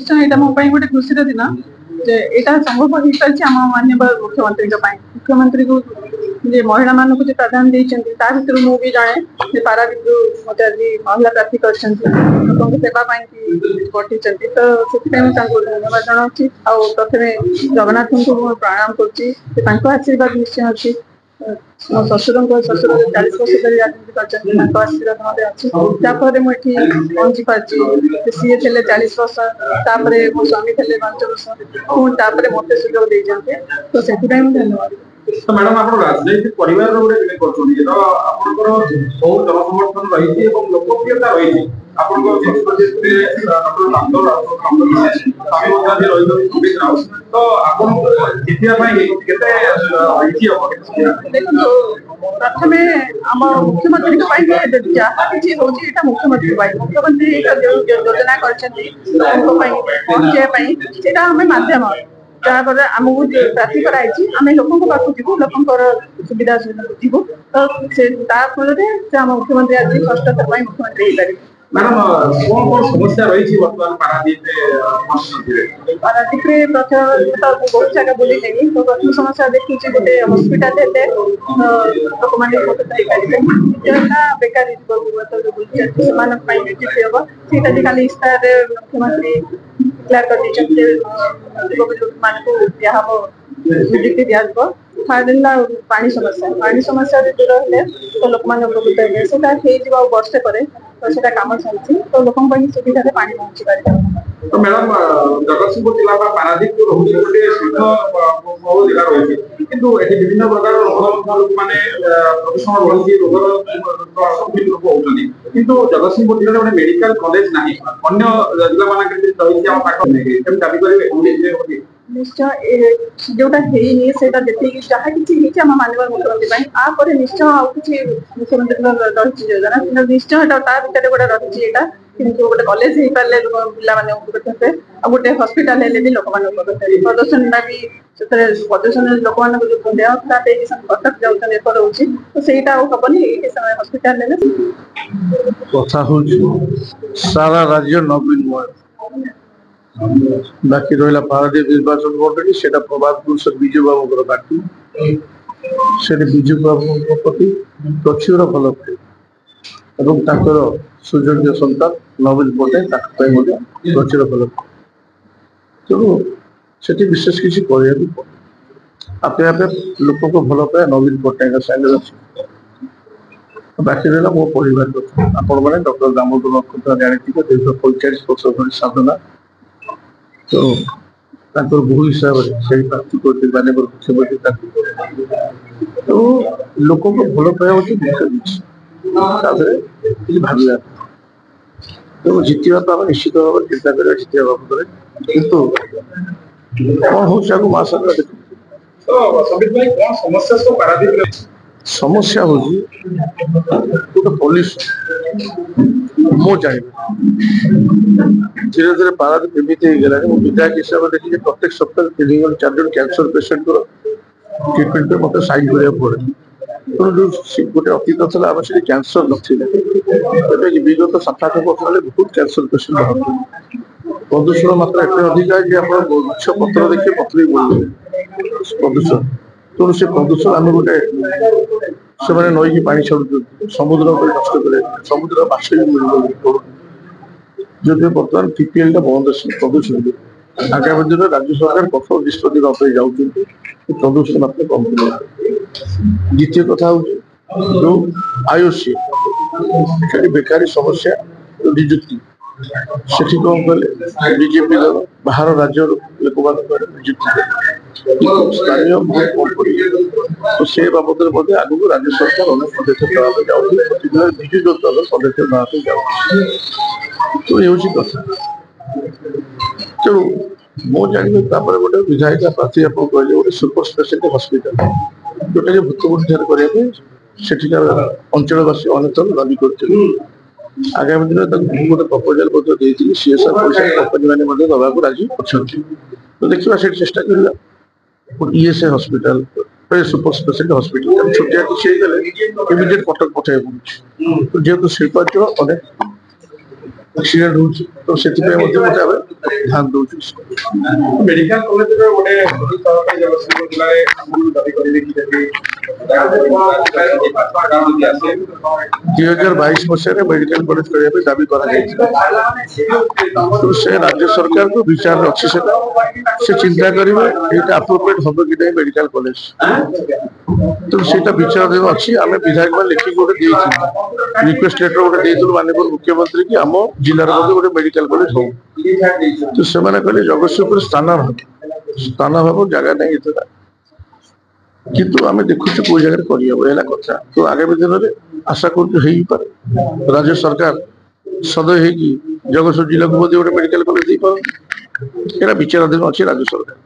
निश्चय यहाँ मो गोटे खुशी दिन यहाँ संभव हो पार्टी आम माननीय मुख्यमंत्री मुख्यमंत्री को महिला मानक जो प्राधान्य देती भर मुझे जाने पारादीप मत आज महिला प्रार्थी कर सेवा पठे तो धन्यवाद जनावि प्रथम जगन्नाथ को प्रणाम कर आशीर्वाद निश्चय अच्छी मो शशुर शशुर 40 वर्ष धरी राजनीति कर आशीर्वाद अच्छी मुझे पहुंची पार्टी सी थे 40 वर्ष मो स्वामी थे 5 वर्ष पुणी मत सुजोग देते तो से धन्यवाद। तो मैडम आप राजनैतिक परिवार गोटे कर बहुत जनसमर्थन रही लोकप्रियता रही प्रथम आम मुख्यमंत्री जहाँ किसी होता मुख्यमंत्री मुख्यमंत्री योजना कर आम मध्यम जहाँफल आमको प्रार्थी कराई आम लोक पाक जीवु लोक सुविधा जीवु तो फल आम मुख्यमंत्री आज षष्ठ थर मुख्यमंत्री हो पारे। मैडम कौन कौन समस्या रही पारादीप प्रथम तो बहुत जगह बुले तो प्रथम समस्या देखी गोटे हस्पिटाल लोक मैंने बेकारी नियुक्ति हम सीटा खाली इस्तार मुख्यमंत्री डिक्लेयर कर नियुक्ति दिया पानी समस्या दूर है तो लोक मैंने उपकृत है वर्षे पर तो कम चलती तो लोक सुविधा पानी पहुंची पारे। तो मैडम जगतसिंहपुर जिला पारादीप जिला रही विभिन्न प्रकार लोक मैंने प्रदूषण बढ़ी रोगर लोक होती किंतु जगतसिंहपुर जिले में मेडिकल कॉलेज ना अन्य जिला मानक दाबी करेंगे निश्चय जोटा से जहाँ किसी मानव मुख्यमंत्री निश्चय आउ कि मुख्यमंत्री रही योजना निश्चय भर गोटे रही कि गोटे कॉलेज हो पारे पिला उपकृत हे आ गोटे हस्पिटाल भी लोक प्रदर्शन भी प्रदर्शन लोक मान देह खराब कटक जाऊँ रोचे तो सहीटा हेनी हस्पिटाल कथा सारा राज्य नवीन बाकी रहा पारादीप निर्वाचन मंडली से प्रभातपुर से विजय बाबू पार्टी से विजय बाबू प्रति प्रचुर भल प्रेम सुयोग्य सन्तान नवीन पट्टनायक प्रचुर भल तेणु से विशेष किसी आपे आपे लोक को भल पाए नवीन पट्टनायक सागर अच्छे बाकी रहा मो परिवार कथा आपण मैंने डॉक्टर दामोदर कथा जानते दीर्घ 45 वर्ष धरी साधना तो बहु हिसाब से प्रार्थी कर मुख्यमंत्री तो लोक को भल पाया मुख्य जिन भाव तो जितवा तो निश्चित भाव में चिंता कर जितवा बाबद कितु कौन हो महासागर समस्या हूँ गोटे पुलिस मो जान धीरे धीरे पारादीप एमती गला विधायक हिसाब से देखिए प्रत्येक सप्ताह 3 जन 4 जन कैंसर पेसेंट को ट्रिटमेंट पे मतलब साइन करा पड़े तो जो गोटे अतीत था आम से कैंसर ना विगत 7-8 वर्ष बहुत कैंसर पेसेंट बाहर प्रदूषण मात्रा एत अधिक है कि आप गछ पत्र देखिए पत्र बोल प्रदूषण तेणु से प्रदूषण आम गोटे से नई पानी छाड़ू समुद्र नष्ट करे समुद्र माछ भी मिल जो बर्तमान टीपीएल बंद प्रदूषण आगामी दिन राज्य सरकार कठोर निष्पत्ति जाऊँ प्रदूषण मात्रा कम कर द्वितीय कथा हूँ जो आयुषी बेकारी समस्या निजुक्ति से कौन कले बीजेपी दल बाहर राज्य लोक निजुक्ति स्थानीय बहुत कम पड़े तो से बाबद आगू राज्य सरकार अनेक पदक्षेप जाऊँ विजु दल पदक्षेप नापी जाऊँ तो ये कथा तेणु मो जान गोटे विधायक प्रार्थी आप कहले गोटे सुपर स्पेशलिटी हस्पिटाल जोटा कि भूतपूर्व करने सेठिकार अंचलवासी अनेक दाबी कर आगामी दिन गोटे प्रपोजाल देती सीएसआर पैसा कंपनी मैंने दवाक राजी अच्छा तो देखा से चेष्टा कर ESI hospital super speciality hospital छोटिया किसी इमिडिएट कटक पठाइबा पड़े जेहेतु शिल्पांचल अनेक ଆକ୍ସିଡେଣ୍ଟ ହଉଛି ତ ସେଥିପାଇଁ ମଧ୍ୟ ଗୋଟେ ଆମେ ଧ୍ୟାନ ଦଉଛୁ। ମେଡିକାଲ କଲେଜର ଗୋଟେ ସରକାରୀ ଜଗତସିଂହପୁର ଜିଲ୍ଲାରେ ଆପଣ ଦାବି କରିବେ କି ଯଦି 2022 ମସିହାରେ ମେଡିକାଲ କଲେଜ କରିବା ପାଇଁ ଦାବି କରାଯାଇଥିଲା। କିନ୍ତୁ ସେ ରାଜ୍ୟ ସରକାରଙ୍କ ବିଚାରରେ ଅଛି, ସେଟା ସେ ଚିନ୍ତା କରିବେ ଏଇଟା ଆପ୍ରୋପ୍ରିଏଟ ହବ କି ନାହିଁ ମେଡିକାଲ କଲେଜ। ତେଣୁ ସେଇଟା ବିଚାରାଧୀନ ଅଛି। ଆମେ ବିଧାୟକ ମାନେ ଲେଖିକି ଗୋଟେ ଦେଇଥିଲୁ, ରିକ୍ୱେଷ୍ଟ ଲେଟର ଗୋଟେ ଦେଇଥିଲୁ ମାନନୀୟ ମୁଖ୍ୟମନ୍ତ୍ରୀ କି ଆମ ଜିଲ୍ଲାର ମଧ୍ୟ ଗୋଟେ ମେଡିକାଲ କଲେଜ ହଉ। ତ ସେମାନେ କହିଲେ ଜଗତସିଂହପୁର ସ୍ଥାନାଭାବ ଜାଗା ନାହିଁ ଏତେଟା, କିନ୍ତୁ ଆମେ ଦେଖୁଛୁ କୋଉ ଜାଗାରେ କରିହବ ହେଲା କଥା। ତ ଆଗାମୀ ଦିନରେ ଆଶା କରୁଛୁ ହେଇପାରେ ରାଜ୍ୟ ସରକାର ସଦୟ ହେଇକି ଜଗତସିଂହପୁର ଜିଲ୍ଲାକୁ ମଧ୍ୟ ଗୋଟେ ମେଡିକାଲ କଲେଜ ଦେଇପାରନ୍ତି। ଏଇଟା ବିଚାରାଧୀନ ଅଛି ରାଜ୍ୟ ସରକାର।